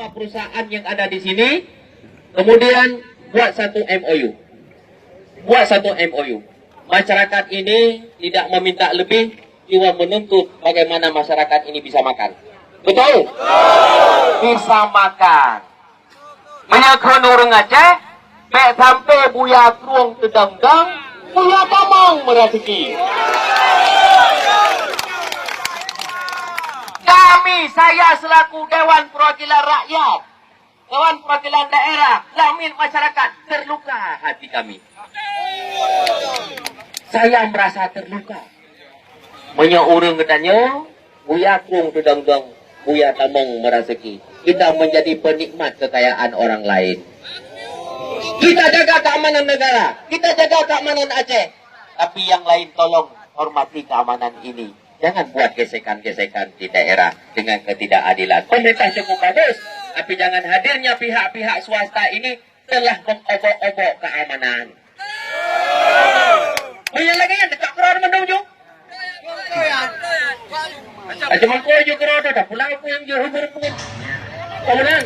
semua perusahaan yang ada di sini, kemudian buat satu MOU. Buat satu MOU. Masyarakat ini tidak meminta lebih, cuma menuntut bagaimana masyarakat ini bisa makan. Betul? Bisa makan. Menyakun orang Aceh, pek sampai buya kruang tedanggang, buya tamang merasiki. Saya selaku Dewan Perwakilan Rakyat, Dewan Perwakilan Daerah, Lamin Masyarakat, terluka hati kami. Saya merasa terluka. Menyeurung katanya, buya kruang tedanggang, buya tamang merasiki. Kita menjadi penikmat kekayaan orang lain. Kita jaga keamanan negara, kita jaga keamanan Aceh. Tapi yang lain tolong hormati keamanan ini. Jangan buat gesekan-gesekan di daerah dengan ketidakadilan. Pemerintah cukup bagus, tapi jangan hadirnya pihak-pihak swasta ini telah mengobok-obok keamanan. Banyak lagi yang dekat kerana menunjuk. Cuma kau juga kerana dah pulang aku yang jauh berpun. Kemudian,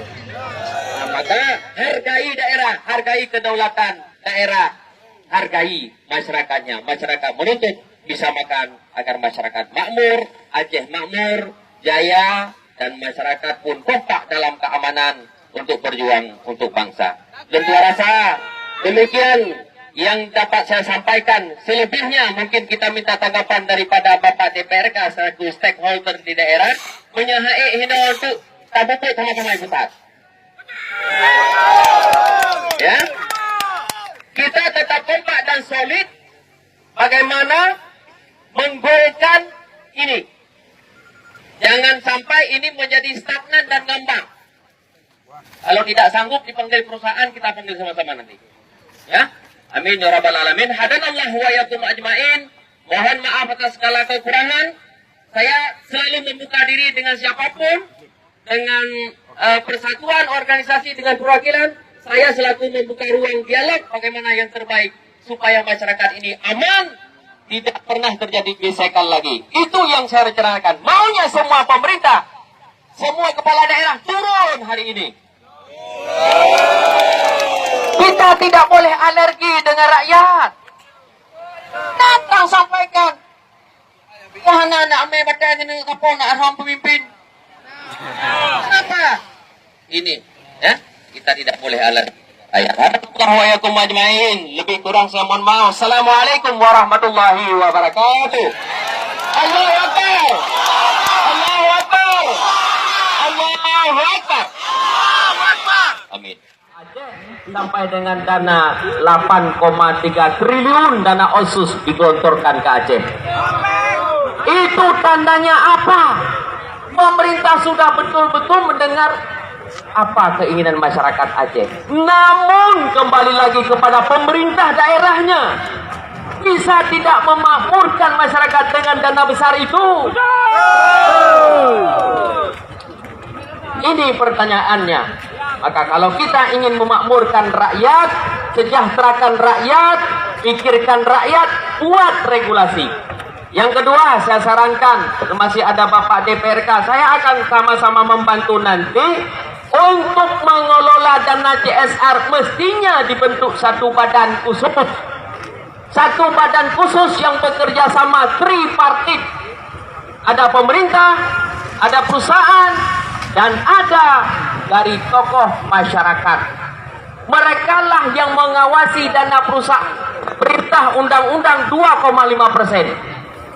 maka hargai daerah, hargai kedaulatan daerah, hargai masyarakatnya. Masyarakat menuntut bisa makan agar masyarakat makmur, Aceh makmur, jaya, dan masyarakat pun kompak dalam keamanan untuk berjuang untuk bangsa. Dan tua rasa demikian yang dapat saya sampaikan. Selebihnya mungkin kita minta tanggapan daripada Bapak DPRK selaku stakeholder di daerah, menyahai hina untuk tabupuk sama-sama pusat. Ya, kita tetap kompak dan solid. Bagaimana menggolkan ini? Jangan sampai ini menjadi stagnan dan ngambang. Kalau tidak sanggup dipanggil perusahaan, kita panggil sama-sama nanti. Ya, amin ya rabbal alamin. Hadanallahu wa iyyakum ajmain. Mohon maaf atas segala kekurangan. Saya selalu membuka diri dengan siapapun, dengan persatuan organisasi, dengan perwakilan. Saya selalu membuka ruang dialog bagaimana yang terbaik supaya masyarakat ini aman. Tidak pernah terjadi gesekan lagi. Itu yang saya rencanakan. Maunya semua pemerintah, semua kepala daerah turun hari ini. Kita tidak boleh alergi dengan rakyat. Datang sampaikan. Wah, anak ame baca ini apa nak arahan pemimpin. Kenapa? Ini, ya, kita tidak boleh alergi. Assalamualaikum ajmain. Lebih kurang saya mohon maaf. Assalamualaikum warahmatullahi wabarakatuh. Allahu Akbar. Allahu Akbar. Allahu Akbar. Amin. Sampai dengan dana 8,3 triliun dana otsus digelontorkan ke Aceh. Itu tandanya apa? Pemerintah sudah betul-betul mendengar apa keinginan masyarakat Aceh. Namun kembali lagi kepada pemerintah daerahnya. Bisa tidak memakmurkan masyarakat dengan dana besar itu? Ini pertanyaannya. Maka kalau kita ingin memakmurkan rakyat, sejahterakan rakyat, pikirkan rakyat, buat regulasi. Yang kedua, saya sarankan, masih ada Bapak DPRK, saya akan sama-sama membantu nanti untuk mengelola dana CSR. Mestinya dibentuk satu badan khusus. Satu badan khusus yang bekerja sama tripartit. Ada pemerintah, ada perusahaan, dan ada dari tokoh masyarakat. Mereka lah yang mengawasi dana perusahaan. Perintah undang-undang 2,5%.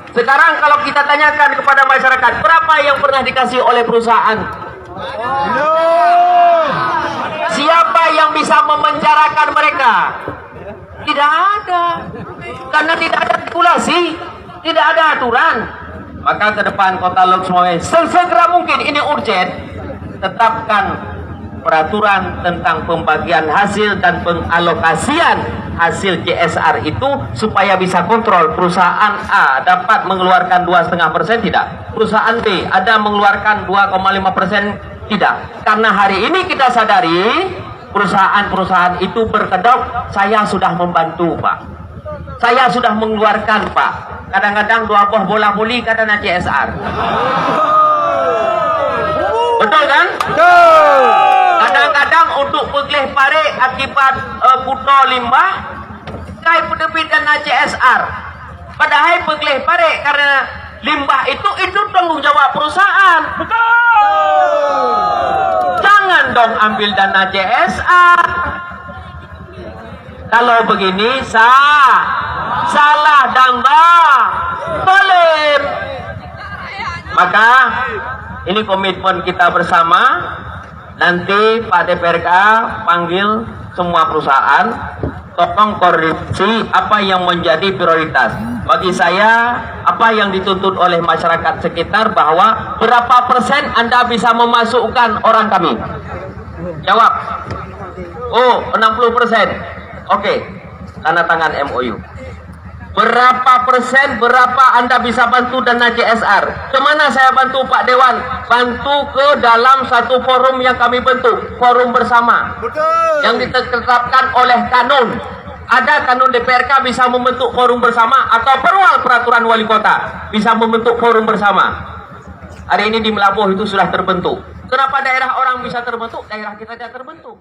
Sekarang kalau kita tanyakan kepada masyarakat, berapa yang pernah dikasih oleh perusahaan? Siapa yang bisa memenjarakan mereka? Tidak ada. Karena tidak ada regulasi, tidak ada aturan. Maka ke depan Kota Lok Sumawe sesegera mungkin, ini urgent, tetapkan peraturan tentang pembagian hasil dan pengalokasian hasil CSR itu supaya bisa kontrol. Perusahaan A dapat mengeluarkan 2,5% tidak, perusahaan B ada mengeluarkan 2,5% tidak. Karena hari ini kita sadari perusahaan-perusahaan itu berkedok, saya sudah membantu Pak, saya sudah mengeluarkan Pak. Kadang-kadang 2 buah bola voli karena CSR. Betul kan? Betul. yang untuk pegleh pare akibat kuto limbah kai pedebit dana CSR. Padahal pegleh pare karena limbah itu tanggung jawab perusahaan. Jangan dong ambil dana CSR. Kalau begini salah dan boleh. Maka ini komitmen kita bersama. Nanti Pak DPRK panggil semua perusahaan, tolong koreksi apa yang menjadi prioritas. Bagi saya, apa yang dituntut oleh masyarakat sekitar bahwa berapa persen Anda bisa memasukkan orang kami? Jawab. Oh, 60%. Oke, tanda tangan MOU. Berapa persen, berapa Anda bisa bantu dana CSR? Kemana saya bantu Pak Dewan? Bantu ke dalam satu forum yang kami bentuk, forum bersama. Betul. Yang ditetapkan oleh kanun. Ada kanun DPRK bisa membentuk forum bersama, atau peraturan wali kota bisa membentuk forum bersama. Hari ini di Melabuh itu sudah terbentuk. Kenapa daerah orang bisa terbentuk, daerah kita tidak terbentuk?